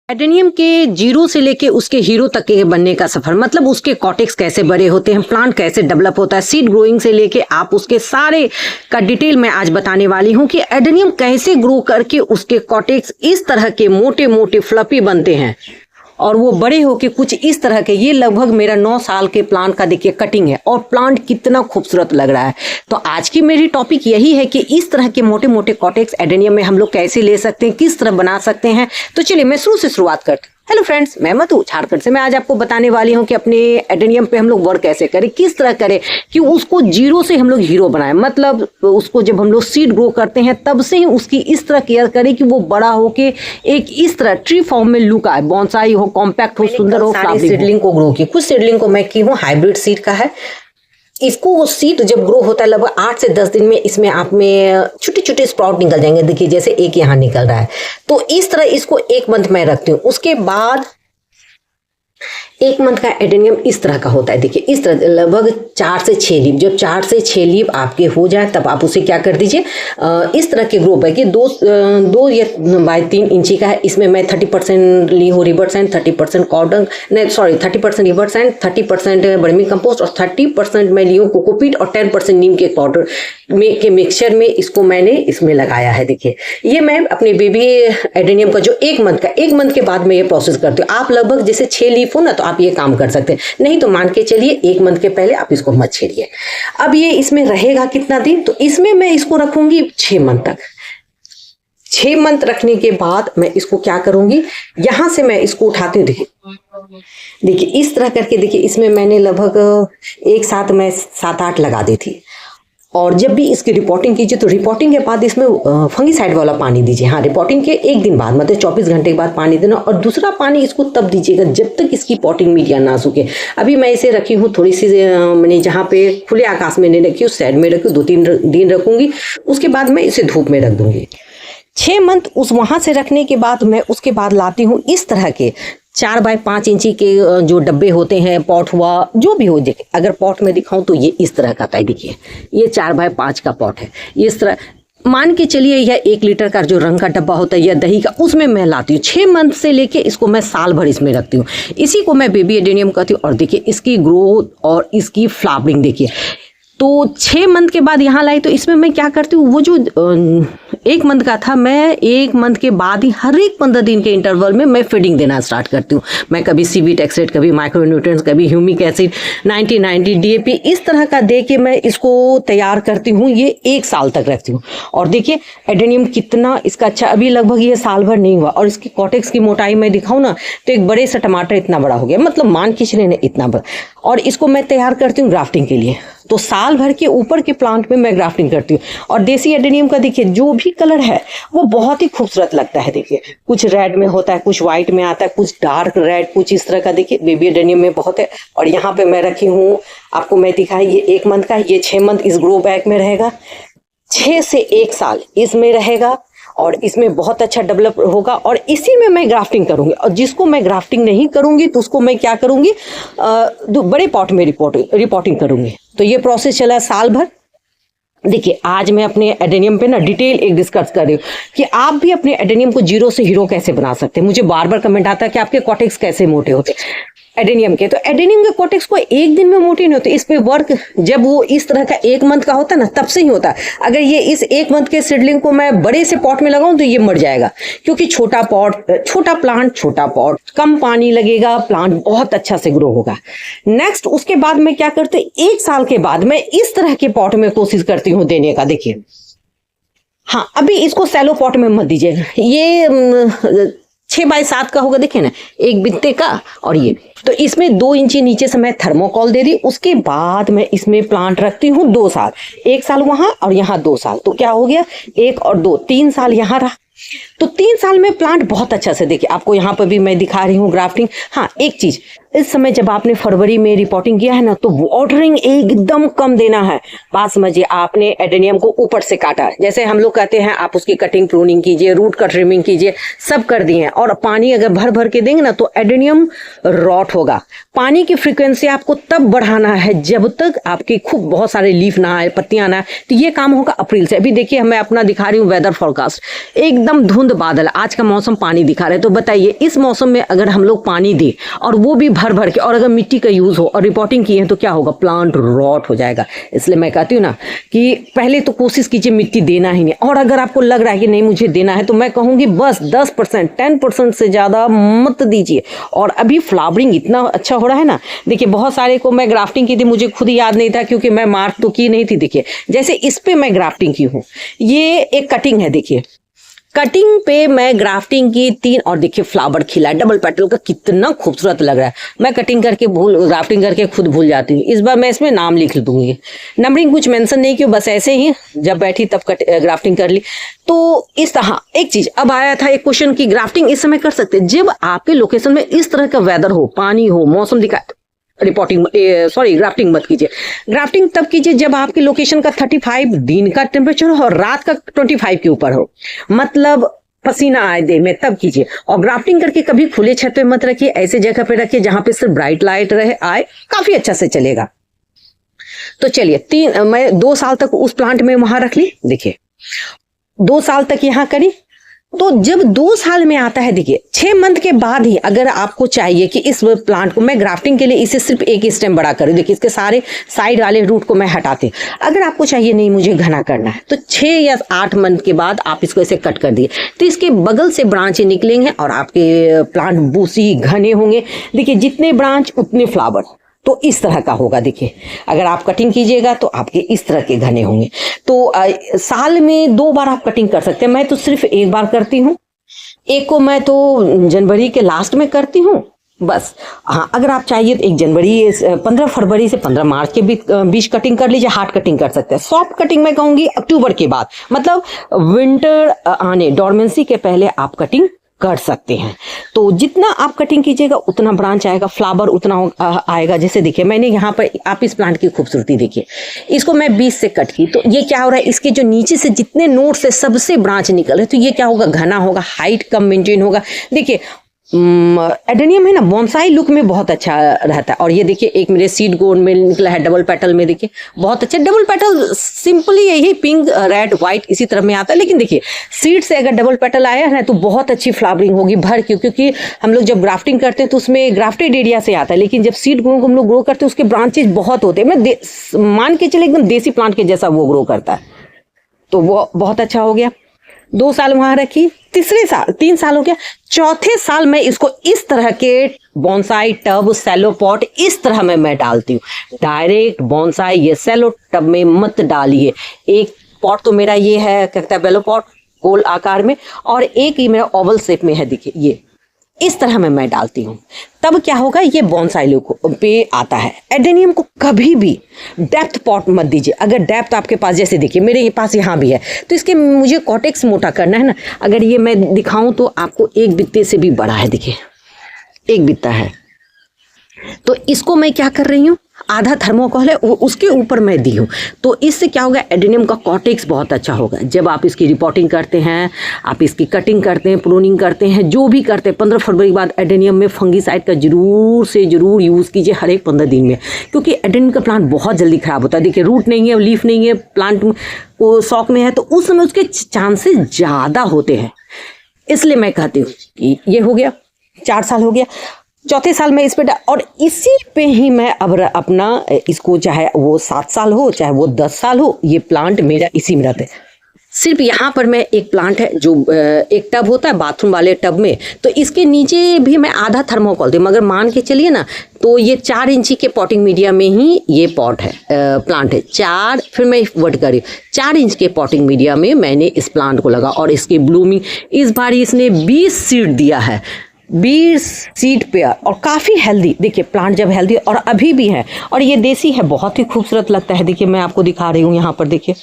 Adenium के zero से लेके उसके हीरो तक के बनने का सफर, मतलब उसके कॉटेक्स कैसे बड़े होते हैं, प्लांट कैसे डेवलप होता है, सीड ग्रोइंग से लेके आप उसके सारे का डिटेल मैं आज बताने वाली हूं कि एडेनियम कैसे ग्रो करके उसके कॉटेक्स इस तरह के मोटे मोटे फ्लफी बनते हैं और वो बड़े होके कुछ इस तरह के। ये लगभग मेरा 9 साल के प्लांट का देखिए कटिंग है और प्लांट कितना खूबसूरत लग रहा है। तो आज की मेरी टॉपिक यही है कि इस तरह के मोटे मोटे कॉटेक्स एडेनियम में हम लोग कैसे ले सकते हैं, किस तरह बना सकते हैं। तो चलिए मैं शुरू से शुरुआत करती हूँ। हेलो फ्रेंड्स, मैं मधु झारखंड से। मैं आज आपको बताने वाली हूँ कि अपने एडेनियम पे हम लोग वर्क कैसे करें, किस तरह करें कि उसको जीरो से हम लोग हीरो बनाएं। मतलब उसको जब हम लोग सीड ग्रो करते हैं तब से ही उसकी इस तरह केयर करें कि वो बड़ा होके एक इस तरह ट्री फॉर्म में लुक आए, बॉन्साई हो, कॉम्पैक्ट हो, सुंदर हो। सीडलिंग को ग्रो की, कुछ सीडलिंग को मैं की हूँ हाइब्रिड सीड का है। इसको वो सीड जब ग्रो होता है लगभग 8 से 10 दिन में इसमें आप में छोटे छोटे स्प्राउट निकल जाएंगे। देखिए जैसे एक यहाँ निकल रहा है। तो इस तरह इसको 1 मंथ में रखती हूँ। उसके बाद 1 मंथ का एडेनियम इस तरह का होता है। देखिए इस तरह लगभग 4 से 6 लीफ। जब 4 से 6 लीफ आपके हो जाए तब आप उसे क्या कर दीजिए, इस तरह के ग्रो बैग की 2 या बाय 3 इंची का है। इसमें मैं 30% ली हूँ रिवर्स एंड 30% कॉर्डन, नहीं sorry 30% reverse and 30% vermi compost और 30% मैं ली हूँ कोकोपीट और 10% नीम के पाउडर में के मिक्सचर में इसको मैंने इसमें लगाया है। देखिए ये मैं अपने बेबी एडेनियम का जो 1 मंथ के बाद मैं ये प्रोसेस करती हूँ। आप लगभग जैसे 6 लीफ हो ना तो आप ये काम कर सकते हैं, नहीं तो मान के चलिए 1 मंथ के पहले आप इसको मत छेड़िए। अब ये इसमें रहेगा कितना दिन, तो इसमें मैं इसको रखूंगी 6 मंथ तक। 6 मंथ रखने के बाद मैं इसको क्या करूंगी, यहां से मैं इसको उठाती हूँ। देखिए इस तरह करके, देखिए इसमें मैंने लगभग एक साथ मैं 7-8 लगा दी थी। और जब भी इसकी रिपोर्टिंग कीजिए तो रिपोर्टिंग के बाद इसमें फंगीसाइड वाला पानी दीजिए। हाँ, रिपोर्टिंग के 1 दिन बाद, मतलब 24 घंटे के बाद पानी देना। और दूसरा पानी इसको तब दीजिएगा जब तक इसकी पॉटिंग मीडिया ना सूखे। अभी मैं इसे रखी हूँ थोड़ी सी, मैंने जहाँ पे खुले आकाश में नहीं रखी, उस साइड में रखी, 2-3 दिन रखूंगी। उसके बाद मैं इसे धूप में रख दूंगी। 6 मंथ उस वहां से रखने के बाद मैं उसके बाद लाती हूँ इस तरह के 4 बाय 5 इंची के जो डब्बे होते हैं, पॉट हुआ जो भी हो। देखिए अगर पॉट में दिखाऊं तो ये इस तरह का था। देखिए ये 4 बाय 5 का पॉट है। ये इस तरह मान के चलिए यह 1 लीटर का जो रंग का डब्बा होता है या दही का, उसमें मैं लाती हूँ। 6 मंथ से लेके इसको मैं साल भर इसमें रखती हूँ। इसी को मैं बेबी एडेनियम कहती हूँ। और देखिए इसकी ग्रोथ और इसकी फ्लावरिंग देखिए। तो 6 मंथ के बाद यहाँ लाई तो इसमें मैं क्या करती हूँ, वो जो 1 मंथ का था, मैं 1 मंथ के बाद ही हर एक 15 दिन के इंटरवल में मैं फीडिंग देना स्टार्ट करती हूँ। मैं कभी सीवीट एक्सेट, कभी माइक्रोन्यूट्रिएंट्स, कभी ह्यूमिक एसिड 90-90 डीएपी इस तरह का दे के मैं इसको तैयार करती हूँ। ये 1 साल तक रखती हूँ। और देखिए एडेनियम कितना इसका अच्छा, अभी लगभग ये साल भर नहीं हुआ। और इसकी कॉटेक्स की मोटाई मैं दिखाऊँ ना तो एक बड़े सा टमाटर इतना बड़ा हो गया, मतलब मान के चलिए ना इतना बड़ा। और इसको मैं तैयार करती हूँ ग्राफ्टिंग के लिए। तो साल भर के ऊपर के प्लांट में मैं ग्राफ्टिंग करती हूँ। और देसी एडेनियम का देखिए जो भी कलर है वो बहुत ही खूबसूरत लगता है। देखिए कुछ रेड में होता है, कुछ व्हाइट में आता है, कुछ डार्क रेड, कुछ इस तरह का। देखिए बेबी एडेनियम में बहुत है। और यहाँ पे मैं रखी हूँ, आपको मैं दिखाई, ये 1 मंथ का, ये 6 मंथ इस ग्रो बैग में रहेगा, 6 से 1 साल इसमें रहेगा। और इसमें बहुत अच्छा डेवलप होगा। और इसी में मैं ग्राफ्टिंग करूंगी। और जिसको मैं ग्राफ्टिंग नहीं करूंगी तो उसको मैं क्या करूंगी, बड़े पॉट में रिपोर्टिंग करूंगी। तो ये प्रोसेस चला साल भर। देखिए आज मैं अपने एडेनियम पे ना डिटेल एक डिस्कस कर रही हूँ कि आप भी अपने एडेनियम को जीरो से हीरो कैसे बना सकते हैं। मुझे बार बार कमेंट आता है कि आपके कॉटेक्स कैसे मोटे होते एडेनियम के। तो एडेनियम के कॉटेक्स को 1 दिन में मोटे नहीं होते। इस पे वर्क जब वो इस तरह का 1 मंथ का होता है ना तब से ही होता है। अगर ये इस 1 मंथ के सीडलिंग को मैं बड़े से पॉट में लगाऊं तो ये मर जाएगा, क्योंकि छोटा प्लांट, छोटा पॉट, कम पानी लगेगा, प्लांट बहुत अच्छा से ग्रो होगा। नेक्स्ट उसके बाद मैं क्या करती हूँ, 1 साल के बाद मैं इस तरह के पॉट में कोशिश करती हूँ देने का। देखिए हाँ, अभी इसको सैलो पॉट में मत दीजिएगा। ये 6 बाय 7 का होगा, देखिए ना, 1 बित्ते का। और ये तो इसमें 2 इंची नीचे से मैं थर्मोकॉल दे दी। उसके बाद मैं इसमें प्लांट रखती हूँ 2 साल, 1 साल वहां और यहाँ 2 साल। तो क्या हो गया, 1 और 2, 3 साल यहाँ रहा। तो 3 साल में प्लांट बहुत अच्छा से, देखिए आपको यहाँ पर भी मैं दिखा रही हूँ ग्राफ्टिंग। हाँ एक चीज, इस समय जब आपने फरवरी में रिपोर्टिंग किया है ना, तो वाटरिंग एकदम कम देना है। बात समझिए, आपने एडेनियम को ऊपर से काटा, जैसे हम लोग कहते हैं आप उसकी कटिंग प्रूनिंग कीजिए, रूट का ट्रिमिंग कीजिए, सब कर दिए हैं। और पानी अगर भर भर के देंगे ना तो एडेनियम रॉट होगा। पानी की फ्रीक्वेंसी आपको तब बढ़ाना है जब तक आपके खूब बहुत सारे लीफ ना आए, पत्तियां ना आए। तो ये काम होगा अप्रैल से। अभी देखिए मैं अपना दिखा रही हूँ वेदर फोरकास्ट, एकदम धुंध बादल, आज का मौसम पानी दिखा रहे। तो बताइए इस मौसम में अगर हम लोग पानी दें और वो भी भर भर के, और अगर मिट्टी का यूज हो और रिपोर्टिंग की है, तो क्या होगा, प्लांट रॉट हो जाएगा। इसलिए मैं कहती हूँ ना कि पहले तो कोशिश कीजिए मिट्टी देना ही नहीं। और अगर आपको लग रहा है कि नहीं मुझे देना है, तो मैं कहूंगी बस 10% 10% से ज्यादा मत दीजिए। और अभी फ्लावरिंग इतना अच्छा हो रहा है ना, देखिए बहुत सारे को मैं ग्राफ्टिंग की थी, मुझे खुद याद नहीं था क्योंकि मैं मार्क तो की नहीं थी। देखिए जैसे इस पे मैं ग्राफ्टिंग की हूँ, ये एक कटिंग है, देखिए कटिंग पे मैं ग्राफ्टिंग की 3, और देखिए फ्लावर खिला है डबल पेटल का, कितना खूबसूरत लग रहा है। मैं कटिंग करके ग्राफ्टिंग करके खुद भूल जाती हूँ। इस बार मैं इसमें नाम लिख दूंगी, नंबरिंग कुछ मेंशन नहीं किया, बस ऐसे ही जब बैठी तब ग्राफ्टिंग कर ली। तो इस तरह एक चीज अब आया था एक क्वेश्चन की ग्राफ्टिंग इस समय कर सकते हैं जब आपके लोकेशन में इस तरह का वेदर हो, पानी हो, मौसम दिखाए। ग्राफ्टिंग मत कीजिए। ग्राफ्टिंग तब कीजिए जब आपकी लोकेशन का 35 दिन का टेम्परेचर हो और रात का 25 के ऊपर हो, मतलब पसीना आए देह में, तब कीजिए। और ग्राफ्टिंग करके कभी खुले छत पे मत रखिए, ऐसे जगह पे रखिए जहां पे सिर्फ ब्राइट लाइट रहे आए, काफी अच्छा से चलेगा। तो चलिए मैं 2 साल तक उस प्लांट में वहां रख ली, देखिए 2 साल तक यहां करी। तो जब 2 साल में आता है, देखिए 6 मंथ के बाद ही अगर आपको चाहिए कि इस प्लांट को मैं ग्राफ्टिंग के लिए इसे सिर्फ एक ही स्टेम बड़ा करूं, देखिए इसके सारे साइड वाले रूट को मैं हटाती हूँ। अगर आपको चाहिए नहीं मुझे घना करना है, तो 6 या 8 मंथ के बाद आप इसको ऐसे कट कर दिए, तो इसके बगल से ब्रांच निकलेंगे और आपके प्लांट बूसी घने होंगे। देखिए जितने ब्रांच उतने फ्लावर, तो इस तरह का होगा। देखिए अगर आप कटिंग कीजिएगा तो आपके इस तरह के घने होंगे। तो साल में 2 बार आप कटिंग कर सकते हैं, मैं तो सिर्फ 1 बार करती हूँ। एक को मैं तो जनवरी के लास्ट में करती हूँ बस। हाँ अगर आप चाहिए तो 15 फरवरी से 15 मार्च के बीच कटिंग कर लीजिए, हार्ड कटिंग कर सकते हैं। सॉफ्ट कटिंग मैं कहूँगी अक्टूबर के बाद, मतलब विंटर आने डॉर्मेंसी के पहले आप कटिंग कर सकते हैं। तो जितना आप कटिंग कीजिएगा उतना ब्रांच आएगा, फ्लावर उतना आएगा। जैसे देखिए मैंने यहाँ पर, आप इस प्लांट की खूबसूरती देखिए, इसको मैं 20 से कट की, तो ये क्या हो रहा है, इसके जो नीचे से जितने नोट्स है सबसे ब्रांच निकल रहे, तो ये क्या होगा, घना होगा, हाइट कम मेंटेन होगा। देखिए एडेनियम है ना बॉन्साई लुक में बहुत अच्छा रहता है। और ये देखिए एक मेरे सीड गोल्ड में निकला है डबल पेटल में, देखिए बहुत अच्छा। डबल पेटल सिंपली यही पिंक रेड व्हाइट इसी तरह में आता है, लेकिन देखिए सीड से अगर डबल पेटल आया है ना तो बहुत अच्छी फ्लावरिंग होगी भर के, क्योंकि हम लोग जब ग्राफ्टिंग करते हैं तो उसमें ग्राफ्टेड एरिया से आता है, लेकिन जब सीड ग्रो हम लोग ग्रो करते हैं उसके ब्रांचेज बहुत होते हैं। मैं मान के चले एकदम देसी प्लांट के जैसा वो ग्रो करता है, तो वो बहुत अच्छा हो गया। 2 साल वहां रखी, 3 साल हो गया। 4थे साल में इसको इस तरह के बॉन्साई टब, सैलो पॉट इस तरह में मैं डालती हूँ। डायरेक्ट बॉन्साई ये सैलो टब में मत डालिए। एक पॉट तो मेरा ये है क्या कहता है बेलो पॉट, गोल आकार में, और एक ही मेरा ओवल शेप में है, देखिए ये इस तरह में मैं डालती हूँ। तब क्या होगा, ये बॉन्साई लुक पे आता है। एडेनियम को कभी भी डेप्थ पॉट मत दीजिए। अगर डेप्थ आपके पास, जैसे देखिए मेरे पास यहाँ भी है, तो इसके मुझे कॉटेक्स मोटा करना है ना, अगर ये मैं दिखाऊं तो आपको 1 बित्ते से भी बड़ा है, देखिए 1 बित्ता है। तो इसको मैं क्या कर रही हूँ, आधा थर्मोकोल है उसके ऊपर मैं दी हूँ। तो इससे क्या होगा, एडेनियम का कॉटेक्स बहुत अच्छा होगा। जब आप इसकी रिपोर्टिंग करते हैं, आप इसकी कटिंग करते हैं, प्रूनिंग करते हैं, जो भी करते हैं, 15 फरवरी के बाद एडेनियम में फंगीसाइड का जरूर से जरूर यूज़ कीजिए हर एक 15 दिन में, क्योंकि एडेनियम का प्लांट बहुत जल्दी खराब होता है। देखिए रूट नहीं है, लीफ नहीं है, प्लांट वो शॉक में है, तो उस समय उसके चांसेस ज़्यादा होते हैं। इसलिए मैं कहती हूँ कि ये हो गया, 4 साल हो गया। 4थे साल में इस पे और इसी पे ही मैं अब अपना इसको, चाहे वो 7 साल हो चाहे वो 10 साल हो, ये प्लांट मेरा इसी में रहता है। सिर्फ यहाँ पर मैं एक प्लांट है जो एक टब होता है बाथरूम वाले टब में, तो इसके नीचे भी मैं आधा थर्मोकोल दी, मगर मान के चलिए ना, तो ये 4 इंची के पॉटिंग मीडिया में ही ये पॉट है, प्लांट है 4। फिर मैं वर्ड करी 4 इंच के पॉटिंग मीडिया में मैंने इस प्लांट को लगा, और इसकी ब्लूमिंग इस बार इसने 20 सीड दिया है, 20 सीड पेयर, और काफ़ी हेल्दी। देखिए प्लांट जब हेल्दी, और अभी भी है, और ये देसी है, बहुत ही खूबसूरत लगता है। देखिए मैं आपको दिखा रही हूँ यहाँ पर, देखिए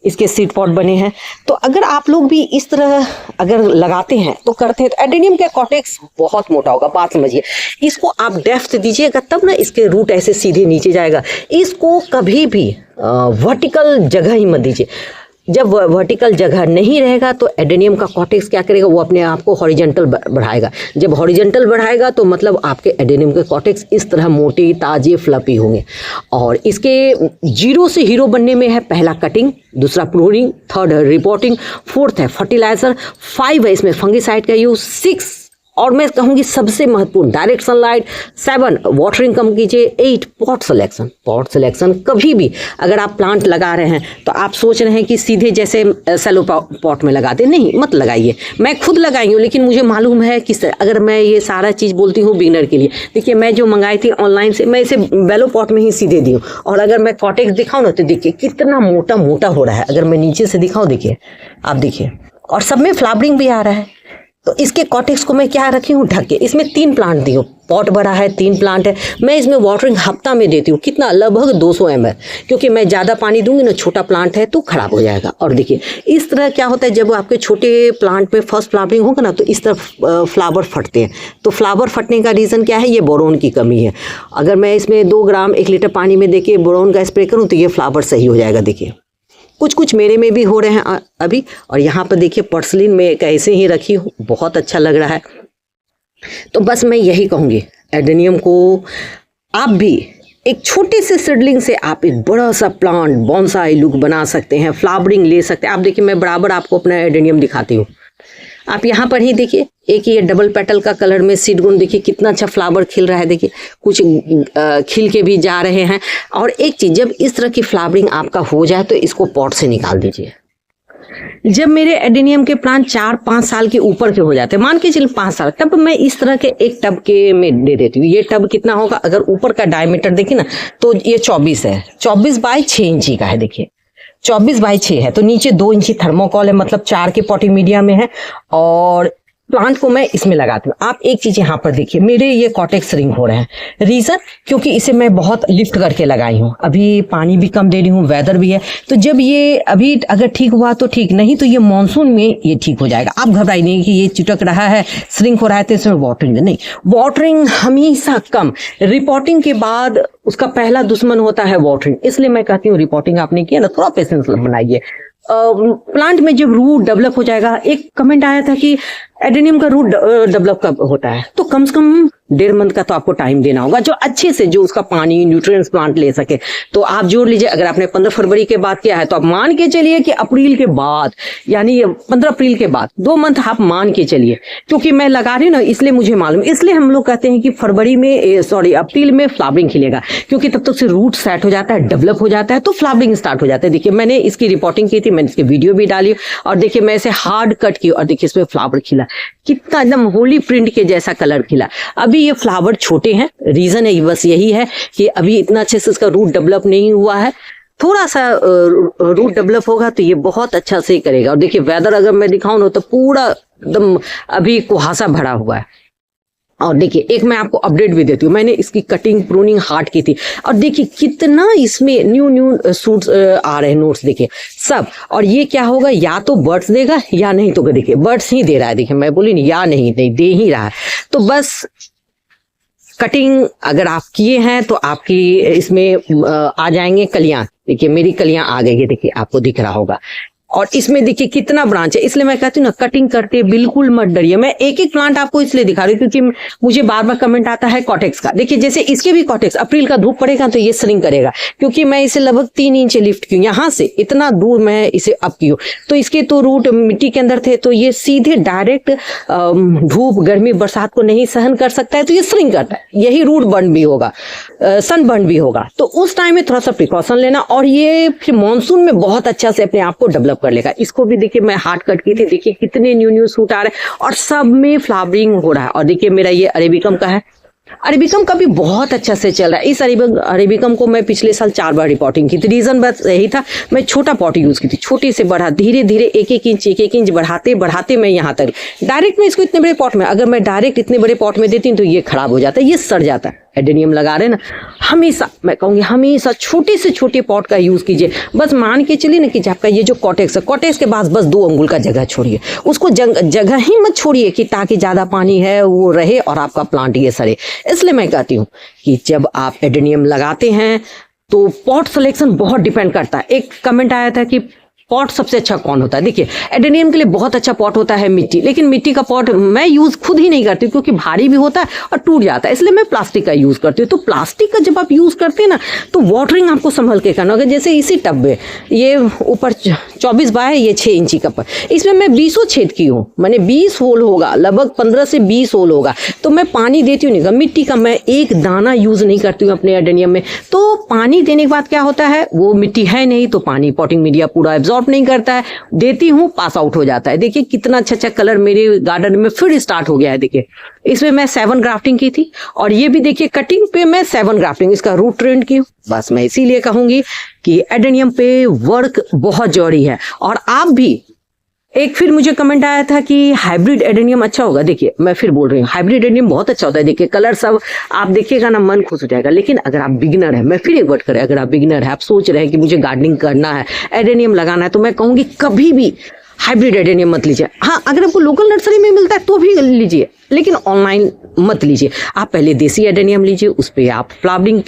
इसके सीड पॉट बने हैं। तो अगर आप लोग भी इस तरह अगर लगाते हैं तो करते हैं तो एडेनियम का कॉटेक्स बहुत मोटा होगा। बात समझिए, इसको आप डेप्थ दीजिएगा तब ना इसके रूट ऐसे सीधे नीचे जाएगा। इसको कभी भी वर्टिकल जगह ही मत दीजिए। जब वर्टिकल जगह नहीं रहेगा तो एडेनियम का कॉटेक्स क्या करेगा, वो अपने आप को हॉरिजेंटल बढ़ाएगा। जब हॉरिजेंटल बढ़ाएगा तो मतलब आपके एडेनियम के कॉटेक्स इस तरह मोटे ताजे फ्लफी होंगे। और इसके जीरो से हीरो बनने में है पहला कटिंग, दूसरा प्रूनिंग, थर्ड है रिपोर्टिंग, फोर्थ है फर्टिलाइजर, 5 है इसमें फंगिसाइड का यूज, 6 और मैं कहूँगी सबसे महत्वपूर्ण डायरेक्ट सनलाइट, 7 वाटरिंग कम कीजिए, 8 पॉट सिलेक्शन। पॉट सिलेक्शन कभी भी अगर आप प्लांट लगा रहे हैं तो आप सोच रहे हैं कि सीधे जैसे सेलो पॉट में लगाते, नहीं, मत लगाइए। मैं खुद लगाई हूँ लेकिन मुझे मालूम है कि अगर मैं ये सारा चीज़ बोलती हूँ बिगिनर के लिए। देखिए मैं जो मंगाई थी ऑनलाइन से, मैं इसे बेलो पॉट में ही सीधे दी हूँ। और अगर मैं कॉटेक्स दिखाऊँ ना तो देखिए कितना मोटा मोटा हो रहा है। अगर मैं नीचे से दिखाऊँ, देखिए आप देखिए, और सब में फ्लावरिंग भी आ रहा है। तो इसके कॉटेक्स को मैं क्या रखी हूँ ढक के। इसमें 3 प्लांट दी हूँ, पॉट बड़ा है, 3 प्लांट है। मैं इसमें वाटरिंग हफ्ता में देती हूँ, कितना, लगभग 200 ml, क्योंकि मैं ज़्यादा पानी दूंगी ना, छोटा प्लांट है तो खराब हो जाएगा। और देखिए इस तरह क्या होता है, जब आपके छोटे प्लांट में फर्स्ट फ्लावरिंग होगा ना तो इस तरह फ्लावर फटते हैं। तो फ्लावर फटने का रीज़न क्या है, ये बोरोन की कमी है। अगर मैं इसमें 2 ग्राम 1 लीटर पानी में देके बोरोन का स्प्रे करूँ तो ये फ्लावर सही हो जाएगा। देखिए कुछ मेरे में भी हो रहे हैं अभी। और यहाँ पर देखिए पर्सलिन में कैसे ही रखी हूँ, बहुत अच्छा लग रहा है। तो बस मैं यही कहूँगी, एडेनियम को आप भी एक छोटे से सीडलिंग से आप एक बड़ा सा प्लांट बॉन्साई लुक बना सकते हैं, फ्लावरिंग ले सकते हैं। आप देखिए मैं बराबर आपको अपना एडेनियम दिखाती हूँ। आप यहाँ पर ही देखिए, एक ये डबल पेटल का कलर में सीड गुण, देखिए कितना अच्छा फ्लावर खिल रहा है। देखिए कुछ खिल के भी जा रहे हैं। और एक चीज़, जब इस तरह की फ्लावरिंग आपका हो जाए तो इसको पॉट से निकाल दीजिए। जब मेरे एडेनियम के प्लांट 4-5 साल के ऊपर के हो जाते हैं, मान के चलिए 5 साल, तब मैं इस तरह के एक टब के में दे देती हूँ। ये टब कितना होगा, अगर ऊपर का डायमीटर देखिए ना तो ये 24 है, 24 बाई 6 इंची का है। देखिए 24 बाई 6 है, तो नीचे 2 इंची थर्मोकॉल है, मतलब 4 के पॉटिंग मीडिया में है। और प्लांट को मैं इसमें लगाती हूँ। आप एक चीज यहाँ पर देखिए, मेरे ये कॉटेक्स रिंग हो रहे हैं। रीजन, क्योंकि इसे मैं बहुत लिफ्ट करके लगाई हूँ। अभी पानी भी कम दे रही हूँ, वेदर भी है। तो जब ये अभी अगर ठीक हुआ तो ठीक, नहीं तो ये मानसून में ये ठीक हो जाएगा। आप घबराइए नहीं कि ये चिटक रहा है, श्रिंक हो रहा है तो इसमें वाटरिंग नहीं। वाटरिंग हमेशा कम, रिपोर्टिंग के बाद उसका पहला दुश्मन होता है वाटरिंग। इसलिए मैं कहती हूँ रिपोर्टिंग आपने किया ना, थोड़ा पेशेंस बनाइए। प्लांट में जब रूट डेवलप हो जाएगा, एक कमेंट आया था कि एडेनियम का रूट डेवलप कब होता है, तो कम से कम 1.5 मंथ का तो आपको टाइम देना होगा, जो अच्छे से जो उसका पानी न्यूट्रिएंट्स प्लांट ले सके। तो आप जोड़ लीजिए, अगर आपने 15 फरवरी के बाद किया है तो आप मान के चलिए कि अप्रैल के बाद, यानी 15 अप्रैल के बाद 2 मंथ आप मान के चलिए। क्योंकि मैं लगा रही हूँ ना, इसलिए मुझे मालूम, इसलिए हम लोग कहते हैं कि फरवरी में अप्रैल में फ्लावरिंग खिलेगा, क्योंकि तब तक से रूट सेट हो जाता है, डेवलप हो जाता है, तो फ्लावरिंग स्टार्ट हो जाता है। देखिए मैंने इसकी रिपोर्टिंग की थी, मैंने इसकी वीडियो भी डाली, और देखिए मैं इसे हार्ड कट की और देखिए इसमें फ्लावर खिला, कितना एकदम होली प्रिंट के जैसा कलर खिला। अभी ये फ्लावर छोटे हैं, रीजन है बस यही है कि अभी इतना अच्छे से इसका रूट डेवलप नहीं हुआ है। थोड़ा सा रूट डेवलप होगा तो ये बहुत अच्छा से करेगा। और देखिए वेदर अगर मैं दिखाऊं ना तो पूरा एकदम अभी कुहासा भरा हुआ है। और देखिए एक मैं आपको अपडेट भी देती हूँ, मैंने इसकी कटिंग प्रूनिंग हार्ड की थी, और देखिए कितना इसमें न्यू सूट्स आ रहे हैं, नोट्स देखिए सब। और ये क्या होगा, या तो बर्ड्स देगा या नहीं तो देखिए बर्ड्स ही दे रहा है। देखिए मैं बोली नहीं, या नहीं दे ही रहा है। तो बस कटिंग अगर आप किए हैं तो आपकी इसमें आ जाएंगे कलियां। देखिए मेरी कलियां आ गई है, देखिए आपको दिख रहा होगा। और इसमें देखिए कितना ब्रांच है, इसलिए मैं कहती हूँ ना कटिंग करते बिल्कुल मत डरिए। मैं एक एक प्लांट आपको इसलिए दिखा रही हूँ क्योंकि मुझे बार बार कमेंट आता है कॉटेक्स का। देखिए जैसे इसके भी कॉटेक्स, अप्रैल का धूप पड़ेगा तो ये श्रिंक करेगा, क्योंकि मैं इसे लगभग 3 इंच लिफ्ट की हूँ, यहाँ से इतना दूर मैं इसे अप की हूँ। तो इसके तो रूट मिट्टी के अंदर थे, तो ये सीधे डायरेक्ट धूप गर्मी बरसात को नहीं सहन कर सकता है, तो ये श्रिंक करता है। यही रूट बर्न भी होगा, सन बर्न भी होगा, तो उस टाइम में थोड़ा सा प्रिकॉशन लेना। और ये फिर मानसून में बहुत अच्छा से अपने आप को डेवलप कर लेगा। इसको भी देखिए मैं हार्ड कट की थी, देखिए कितने न्यू सूट आ रहे हैं और सब में फ्लावरिंग हो रहा है। और देखिए मेरा ये अरेबिकम का है, अरेबिकम का भी बहुत अच्छा से चल रहा है। इस अरेबिकम को मैं पिछले साल 4 बार रिपोर्टिंग की थी। रीजन बस यही था, मैं छोटा पॉट यूज की थी, छोटे से बढ़ा, धीरे धीरे एक एक इंच बढ़ाते बढ़ाते मैं यहाँ तक। डायरेक्ट में इसको इतने बड़े पॉट में, अगर मैं डायरेक्ट इतने बड़े पॉट में देती हूँ तो ये खराब हो जाता है, ये सड़ जाता है। एडेनियम लगा रहे हैं ना, हमेशा मैं कहूँगी हमेशा छोटे से छोटे पॉट का यूज़ कीजिए। बस मान के चलिए ना कि आपका ये जो कॉटेक्स है, कॉटेक्स के पास बस 2 अंगुल का जगह छोड़िए, उसको जगह ही मत छोड़िए कि ताकि ज़्यादा पानी है वो रहे और आपका प्लांट ये सड़े। इसलिए मैं कहती हूँ कि जब आप एडेनियम लगाते हैं तो पॉट सिलेक्शन बहुत डिपेंड करता है। एक कमेंट आया था कि पॉट सबसे अच्छा कौन होता है। देखिए एडेनियम के लिए बहुत अच्छा पॉट होता है मिट्टी, लेकिन मिट्टी का पॉट मैं यूज़ खुद ही नहीं करती क्योंकि भारी भी होता है और टूट जाता है, इसलिए मैं प्लास्टिक का यूज़ करती हूँ। तो प्लास्टिक का जब आप यूज़ करते हैं ना तो वाटरिंग आपको संभल के करना होगा। जैसे इसी टब में ये ऊपर 24 बाय ये 6 इंची का पर, इसमें मैं 20 छेद की हूँ, मैंने 20 होल होगा, लगभग 15 से 20 होल होगा। तो मैं पानी देती हूँ नहीं, मिट्टी का मैं एक दाना यूज़ नहीं करती हूँ अपने एडेनियम में। तो पानी देने के बाद क्या होता है, वो मिट्टी है नहीं तो पानी पॉटिंग मीडिया पूरा एब्जॉर्ब नहीं करता है, देती हूँ पास आउट हो जाता है। देखिए कितना अच्छा कलर मेरे गार्डन में फिर स्टार्ट हो गया है। देखिए इसमें मैं 7 ग्राफ्टिंग की थी और ये भी देखिए कटिंग पे मैं 7 ग्राफ्टिंग इसका रूट ट्रेंड की हूँ। बस मैं इसीलिए कहूंगी कि एडेनियम पे वर्क बहुत जरूरी है। और आप भी, एक फिर मुझे कमेंट आया था कि हाइब्रिड एडेनियम अच्छा होगा। देखिए मैं फिर बोल रही हूँ हाइब्रिड एडेनियम बहुत अच्छा होता है। देखिए कलर सब आप देखिएगा ना, मन खुश हो जाएगा। लेकिन अगर आप बिगिनर है, मैं फिर एक वर्ड करें, अगर आप बिगिनर है, आप सोच रहे हैं कि मुझे गार्डनिंग करना है, एडेनियम लगाना है, तो मैं कहूँगी कभी भी हाइब्रिड एडेनियम मत लीजिए। हाँ अगर आपको लोकल नर्सरी में मिलता है तो भी लीजिए, लेकिन ऑनलाइन मत लीजिए। आप पहले देसी एडेनियम लीजिए, उस पर आप फ्लावरिंग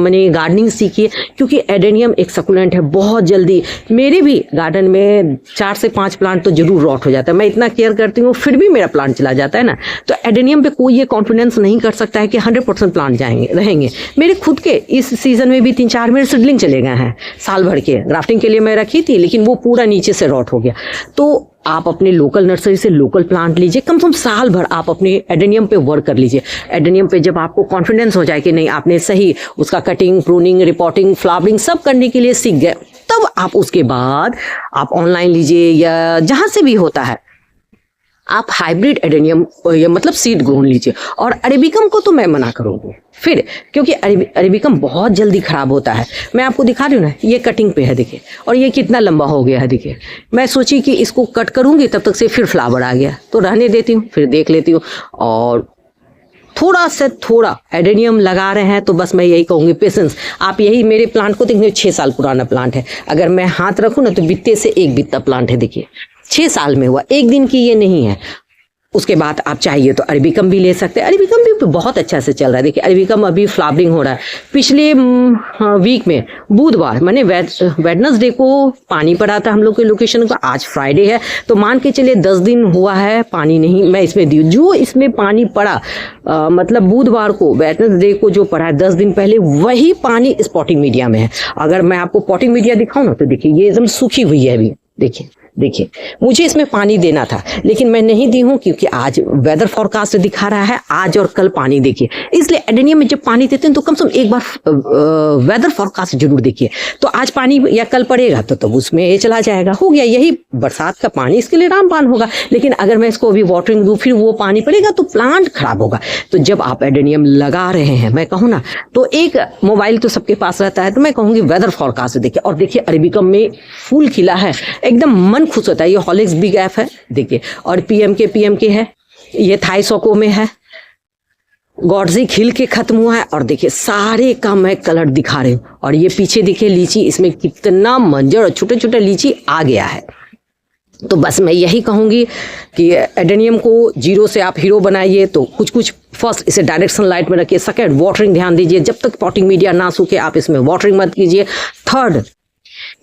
माने गार्डनिंग सीखिए, क्योंकि एडेनियम एक सकुलेंट है, बहुत जल्दी मेरे भी गार्डन में 4 से 5 प्लांट तो जरूर रॉट हो जाता है। मैं इतना केयर करती हूँ फिर भी मेरा प्लांट चला जाता है ना। तो एडेनियम पे कोई ये कॉन्फिडेंस नहीं कर सकता है कि 100% प्लांट रहेंगे। मेरे खुद के इस सीजन में भी 3-4 मेरे सीडलिंग चले गए हैं साल भर के, ग्राफ्टिंग के लिए मैं रखी थी लेकिन वो पूरा नीचे से रॉट हो गया। तो आप अपने लोकल नर्सरी से लोकल प्लांट लीजिए, कम से कम साल भर आप अपने एडेनियम पे वर्क कर लीजिए। एडेनियम पे जब आपको कॉन्फिडेंस हो जाए कि नहीं आपने सही उसका कटिंग, प्रूनिंग, रिपोर्टिंग, फ्लावरिंग सब करने के लिए सीख गए, तब आप उसके बाद आप ऑनलाइन लीजिए या जहाँ से भी होता है आप हाइब्रिड एडेनियम या मतलब सीड ग्रोन लीजिए। और अरेबिकम को तो मैं मना करूँगी फिर, क्योंकि अरेबिकम बहुत जल्दी खराब होता है। मैं आपको दिखा रही हूँ ना, ये कटिंग पे है देखिए, और ये कितना लंबा हो गया है देखिए। मैं सोची कि इसको कट करूँगी तब तक से फिर फ्लावर आ गया, तो रहने देती हूँ, फिर देख लेती हूँ। और थोड़ा से थोड़ा एडेनियम लगा रहे हैं तो बस मैं यही कहूँगी पेशेंस। आप यही मेरे प्लांट को देखिए, 6 साल पुराना प्लांट है, अगर मैं हाथ रखूँ ना तो बित्ते से एक बित्ता प्लांट है। देखिए 6 साल में हुआ, एक दिन की ये नहीं है। उसके बाद आप चाहिए तो अरेबिकम भी ले सकते हैं, अरेबिकम भी बहुत अच्छा से चल रहा है। देखिए अरेबिकम अभी फ्लावरिंग हो रहा है। पिछले वीक में बुधवार माने वेडनेसडे को पानी पड़ा था हम लोग के लोकेशन का, आज फ्राइडे है तो मान के चलिए 10 दिन हुआ है पानी नहीं मैं इसमें दी। जो इसमें पानी पड़ा मतलब बुधवार को, वेडनेसडे को जो पड़ा है 10 दिन पहले, वही पानी इस पॉटिंग मीडिया में है। अगर मैं आपको पॉटिंग मीडिया दिखाऊं ना तो देखिए ये एकदम सूखी हुई है अभी। देखिए मुझे इसमें पानी देना था लेकिन मैं नहीं दी हूँ क्योंकि आज वेदर फोरकास्ट दिखा रहा है आज और कल पानी देखिए। इसलिए एडेनियम में जब पानी देते हैं तो कम से कम एक बार वेदर फोरकास्ट जरूर देखिए। तो आज पानी या कल पड़ेगा तो तब उसमें ये चला जाएगा, हो गया। यही बरसात का पानी इसके लिए रामबाण होगा। लेकिन अगर मैं इसको अभी वाटरिंग दूँ फिर वो पानी पड़ेगा तो प्लांट खराब होगा। तो जब आप एडेनियम लगा रहे हैं, मैं कहूँ ना, तो एक मोबाइल तो सबके पास रहता है, तो मैं कहूँगी वेदर फोरकास्ट देखिए। और देखिए अरेबिकम में फूल खिला है, एकदम मन खुश होता है। ये हॉलिक्स बिग एफ है देखिए, और पीएमके है, ये थाईसोको में है, गॉडजी खिल के खत्म हुआ है। और देखिए सारे का मैं कलर दिखा रही हूँ। और ये पीछे देखिए लीची, इसमें कितना मंजर और छोटे छोटे लीची आ गया है। तो बस मैं यही कहूँगी कि एडेनियम को जीरो से आप हीरो बनाइए। तो कुछ फर्स्ट इसे डायरेक्शन लाइट में रखिए। सेकंड वाटरिंग ध्यान दीजिए, जब तक पॉटिंग मीडिया ना सूखे आप इसमें वाटरिंग मत कीजिए। थर्ड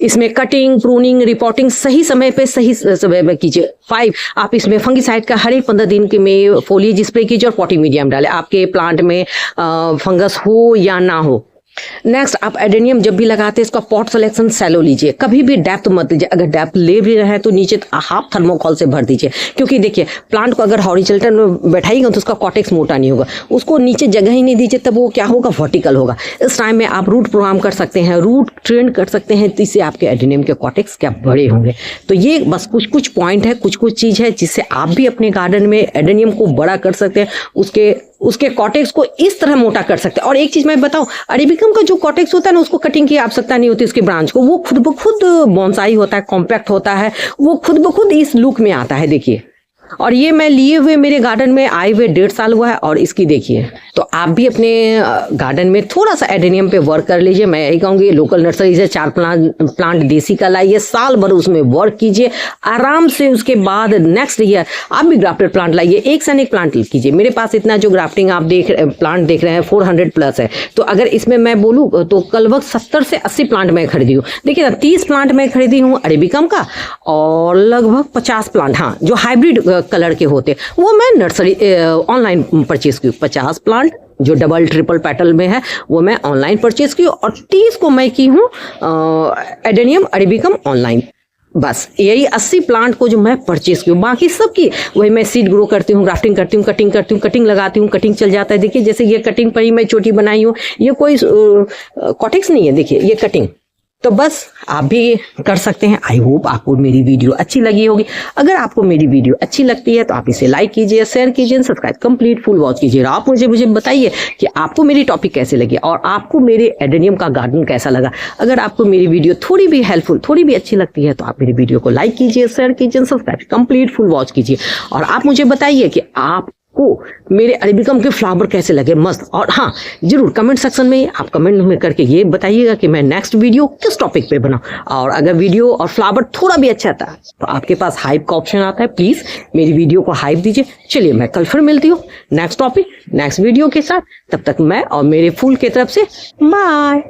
इसमें कटिंग, प्रूनिंग, रिपोर्टिंग सही समय पे सही समय में कीजिए। 5 आप इसमें फंगिसाइड का हर एक 15 दिन के में फोलिएज स्प्रे कीजिए और पॉटिंग मीडियम डालें, आपके प्लांट में फंगस हो या ना हो। नेक्स्ट आप एडेनियम जब भी लगाते हैं इसका पॉट सिलेक्शन सैलो लीजिए, कभी भी डेप्थ मत लीजिए। अगर डेप्थ ले भी रहे हैं तो नीचे हाफ थर्मोकॉल से भर दीजिए, क्योंकि देखिए प्लांट को अगर हॉरिजॉन्टल में बैठाइएगा तो उसका कॉटेक्स मोटा नहीं होगा। उसको नीचे जगह ही नहीं दीजिए तब वो क्या होगा, वर्टिकल होगा। इस टाइम में आप रूट प्रोग्राम कर सकते हैं, रूट ट्रेन कर सकते हैं, तो इससे आपके एडेनियम के कॉटेक्स क्या बड़े होंगे। तो ये बस कुछ पॉइंट है, कुछ चीज़ है जिससे आप भी अपने गार्डन में एडेनियम को बड़ा कर सकते हैं, उसके कॉटेक्स को इस तरह मोटा कर सकते हैं। और एक चीज़ मैं बताऊं, अरेबिकम का जो कॉटेक्स होता है ना, उसको कटिंग की आवश्यकता नहीं होती उसके ब्रांच को, वो खुद ब खुद बॉन्साई होता है, कॉम्पैक्ट होता है, वो खुद ब खुद इस लुक में आता है। देखिए और ये मैं लिए हुए मेरे गार्डन में आए हुए 1.5 साल हुआ है और इसकी देखिए। तो आप भी अपने गार्डन में थोड़ा सा एडेनियम पे वर्क कर लीजिए। मैं यही कहूँगी लोकल नर्सरी से 4 प्लांट देसी का लाइए, साल भर उसमें वर्क कीजिए आराम से। उसके बाद नेक्स्ट ईयर आप भी ग्राफ्टेड प्लांट लाइए, एक से एक प्लांट कीजिए। मेरे पास इतना जो ग्राफ्टिंग आप प्लांट देख रहे हैं 400 प्लस है। तो अगर इसमें मैं बोलूँ तो लगभग 70 से 80 प्लांट मैं खरीदी हूँ। देखिए ना, 30 प्लांट मैं खरीदी हूँ अरेबिकम का और लगभग 50 प्लांट, हाँ जो हाइब्रिड कलर के होते वो मैं नर्सरी ऑनलाइन परचेज की। 50 प्लांट जो डबल ट्रिपल पेटल में है वो मैं ऑनलाइन परचेज की और 30 को मैं की हूँ एडेनियम अरेबिकम ऑनलाइन। बस यही 80 प्लांट को जो मैं परचेज की हूँ, बाकी सबकी वही मैं सीड ग्रो करती हूँ, ग्राफ्टिंग करती हूँ, कटिंग करती हूँ, कटिंग लगाती हूँ, कटिंग चल जाता है। देखिए जैसे ये कटिंग पर ही मैं छोटी बनाई हूँ, ये कोई कॉटेक्स नहीं है, देखिए ये कटिंग। तो बस आप भी कर सकते हैं। आई होप आपको मेरी वीडियो अच्छी लगी होगी। अगर आपको मेरी वीडियो अच्छी लगती है तो आप इसे लाइक कीजिए, शेयर कीजिए, सब्सक्राइब कंप्लीट फुल वॉच कीजिए। आप मुझे बताइए कि आपको मेरी टॉपिक कैसे लगी और आपको मेरे एडेनियम का गार्डन कैसा लगा। अगर आपको मेरी वीडियो थोड़ी भी हेल्पफुल, थोड़ी भी अच्छी लगती है तो आप मेरी वीडियो को लाइक कीजिए, शेयर कीजिए, सब्सक्राइब कंप्लीट फुल वॉच कीजिए। और आप मुझे बताइए कि आप को मेरे अरेबिकम के फ्लावर कैसे लगे, मस्त। और हाँ जरूर कमेंट सेक्शन में आप कमेंट में करके ये बताइएगा कि मैं नेक्स्ट वीडियो किस टॉपिक पे बनाऊं। और अगर वीडियो और फ्लावर थोड़ा भी अच्छा था तो आपके पास हाइप का ऑप्शन आता है, प्लीज मेरी वीडियो को हाइप दीजिए। चलिए मैं कल फिर मिलती हूँ नेक्स्ट टॉपिक नेक्स्ट वीडियो के साथ। तब तक मैं और मेरे फूल की तरफ से बाय।